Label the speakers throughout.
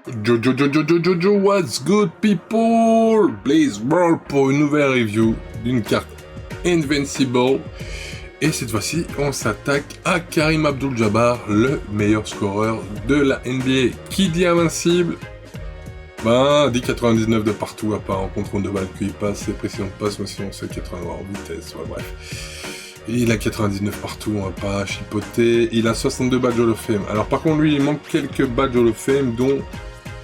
Speaker 1: Jojo, what's good people? Blaze World pour une nouvelle review d'une carte Invincible. Et cette fois-ci, on s'attaque à Karim Abdul-Jabbar, le meilleur scoreur de la NBA. Qui dit invincible? Ben, dit 99 de partout, à part en contrôle de balle, qu'il passe, ses pressions de passe, mais sinon c'est 80 en vitesse, ouais, bref. Il a 99 partout, on va pas chipoter. Il a 62 badges Hall of Fame. Alors par contre, lui, il manque quelques badges Hall of Fame, dont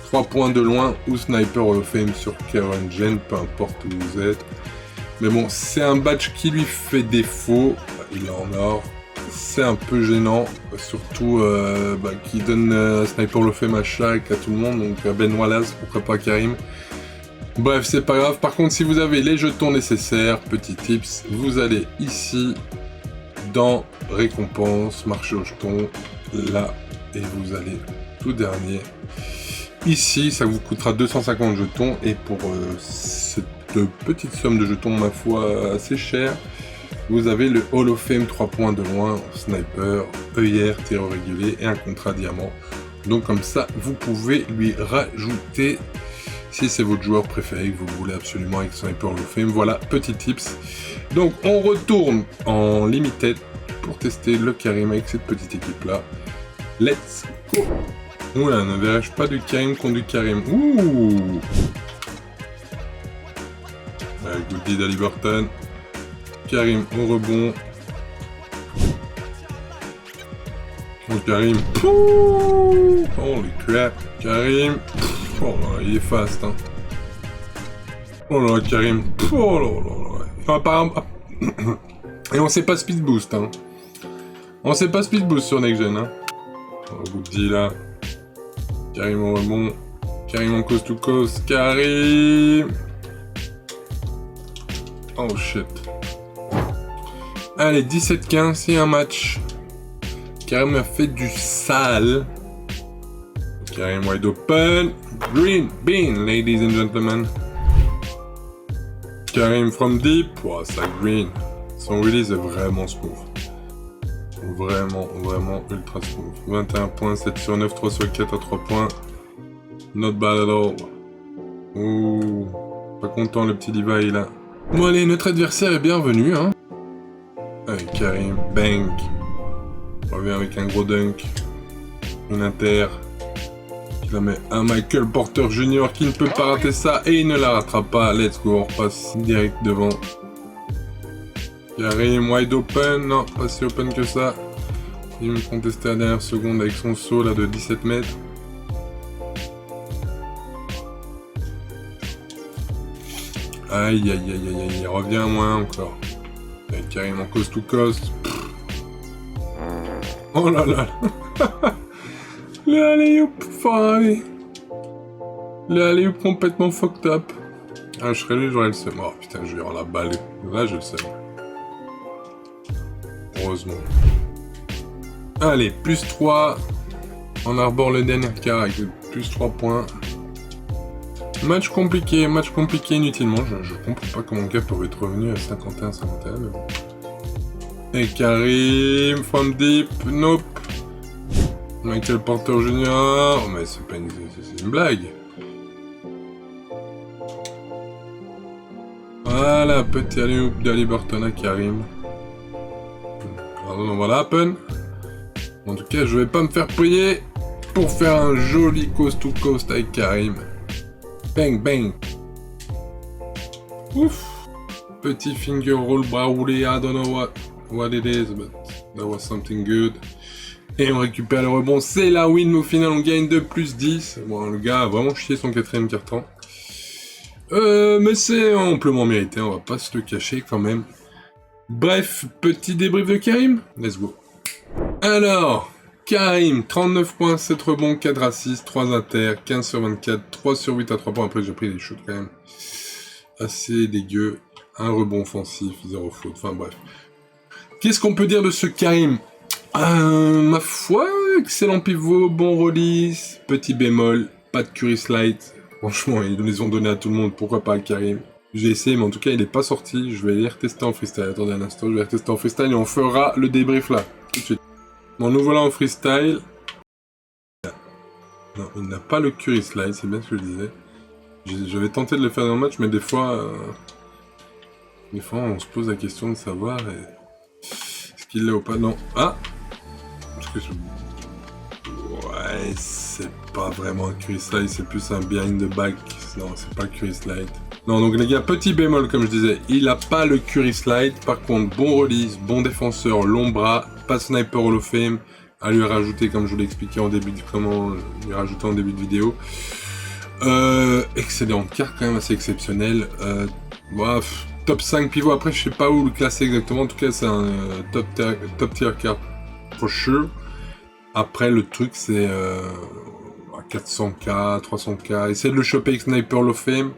Speaker 1: 3 points de loin ou Sniper Hall of Fame sur Karen Jen, peu importe où vous êtes. Mais bon, c'est un badge qui lui fait défaut. Il est en or. C'est un peu gênant, surtout qui donne Sniper Hall of Fame à Shaq, à tout le monde, donc à Ben Wallace, pourquoi pas Karim. Bref, c'est pas grave. Par contre, si vous avez les jetons nécessaires, petit tips, vous allez ici, dans récompense, marché aux jetons, là, et vous allez tout dernier. Ici, ça vous coûtera 250 jetons, et pour cette petite somme de jetons, ma foi, assez chère, vous avez le Hall of Fame 3 points de loin, sniper, œillère, tireur régulier, et un contrat diamant. Donc comme ça, vous pouvez lui rajouter, si c'est votre joueur préféré que vous voulez absolument avec Sniper Hall of Fame. Voilà, petit tips. Donc on retourne en limited pour tester le Karim avec cette petite équipe-là. Let's go! Oula, ne verrai-je pas du Karim contre du Karim? Ouh! Goodie d'Haliburton. Karim au rebond. Oh, Karim. Pouh, holy crap. Karim. Oh là, il est fast, hein. Oh là, Karim. Oh là là là. Enfin, par... Et on sait pas speed boost, hein. On sait pas speed boost sur Next Gen, hein. Oh, Goodie là. Karim au rebond. Karim en coast to coast. Karim. Oh shit. Allez, 17-15, c'est un match. Karim a fait du sale. Karim wide open. Green bean, ladies and gentlemen. Karim from deep. Wow, ça green. Son release est vraiment smooth. Vraiment ultra smooth. 21 points, 7 sur 9, 3 sur 4 à 3 points. Not bad at all. Ouh. Pas content le petit Levi là. Bon allez, notre adversaire est bienvenu, hein. Allez, Karim, bang. On revient avec un gros dunk. Une inter. Qui la met à Michael Porter Jr. qui ne peut pas rater ça. Et il ne la rattrape pas. Let's go, on repasse direct devant. Karim, wide open. Non, pas si open que ça. Il me contestait à la dernière seconde avec son saut là de 17 mètres. Aïe, il revient à moins encore. Avec Karim en coast to coast. Oh là là. Le alley-oop, Ferrari. Le alley-oop complètement fucked up. Ah, je serais lui, j'aurais le seum. Oh putain, je vais avoir la balle. Là, j'ai le seum. Heureusement. Allez, plus 3. On arbore le dernier quart avec plus 3 points. Match compliqué inutilement. Je comprends pas comment le gars peut être revenu à 51-51, mais bon. Et Karim, from deep, nope. Michael Porter Jr. Oh, mais c'est pas une blague. Voilà, petit alley-oop d'Haliburton à Karim. Pardon, voilà, happen. En tout cas, je vais pas me faire prier pour faire un joli coast to coast avec Karim. Bang, bang. Ouf. Petit finger roll, bras roulé. I don't know what it is, but that was something good. Et on récupère le rebond. C'est la win, mais au final, on gagne de plus 10. Bon, le gars a vraiment chié son 4ème carton. Mais c'est amplement mérité, on va pas se le cacher quand même. Bref, petit débrief de Karim. Let's go. Alors... Karim, 39 points, 7 rebonds, 4 assists, 3 inter, 15 sur 24, 3 sur 8 à 3 points. Après, j'ai pris des shoots quand même assez dégueu. Un rebond offensif, 0 faute. Enfin bref. Qu'est-ce qu'on peut dire de ce Karim? Ma foi, excellent pivot, bon release, petit bémol, pas de Curry slide. Franchement, ils les ont donné à tout le monde, pourquoi pas à Karim? J'ai essayé, mais en tout cas, il n'est pas sorti. Je vais les retester en freestyle. Attendez un instant, je vais les retester en freestyle et on fera le débrief là, tout de suite. Bon, nous voilà en freestyle. Non, il n'a pas le Curry Slide, c'est bien ce que je disais. J'avais tenté de le faire dans le match, mais des fois on se pose la question de savoir est-ce qu'il l'a ou pas. Non. Ah, parce que ouais, c'est pas vraiment un Curry Slide, c'est plus un behind the back. Non, c'est pas le Curry Slide. Non, donc les gars, petit bémol, comme je disais, il a pas le Curry Slide. Par contre, bon release, bon défenseur, long bras, pas sniper Hall of Fame. À lui rajouter, comme je vous l'ai expliqué en début de comment lui rajouter en début de vidéo. Excellent carte, quand même assez exceptionnel. Top 5 pivot. Après, je sais pas où le classer exactement. En tout cas, c'est un top tier card for sure. Après, le truc, c'est 400k, 300k. Essayez de le choper avec Sniper Hall of Fame.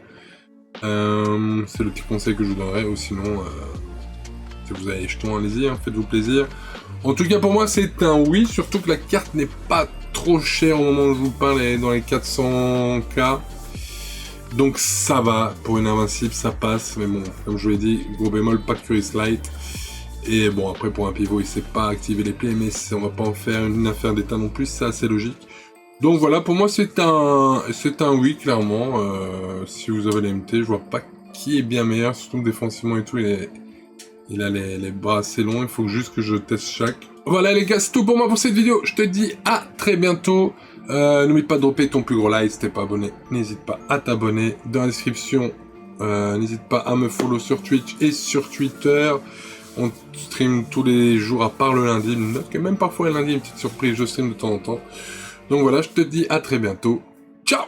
Speaker 1: C'est le petit conseil que je vous donnerais. Ou sinon, si vous avez les jetons, allez-y, hein, faites-vous plaisir. En tout cas, pour moi, c'est un oui. Surtout que la carte n'est pas trop chère au moment où je vous parle. Elle est dans les 400k. Donc ça va. Pour une invincible, ça passe. Mais bon, comme je vous l'ai dit, gros bémol, pas de Curry Slide. Et bon, après, pour un pivot, il sait pas activer les plays, mais on va pas en faire une affaire d'état non plus, c'est assez logique. Donc voilà, pour moi, c'est un oui, clairement. Si vous avez les MT, je vois pas qui est bien meilleur, surtout défensivement et tout, il a les bras assez longs, il faut juste que je teste chaque. Voilà les gars, c'est tout pour moi pour cette vidéo, je te dis à très bientôt. N'oublie pas de dropper ton plus gros like, si t'es pas abonné, n'hésite pas à t'abonner. Dans la description, n'hésite pas à me follow sur Twitch et sur Twitter. On stream tous les jours à part le lundi, note que même parfois le lundi, une petite surprise, je stream de temps en temps. Donc voilà, je te dis à très bientôt. Ciao!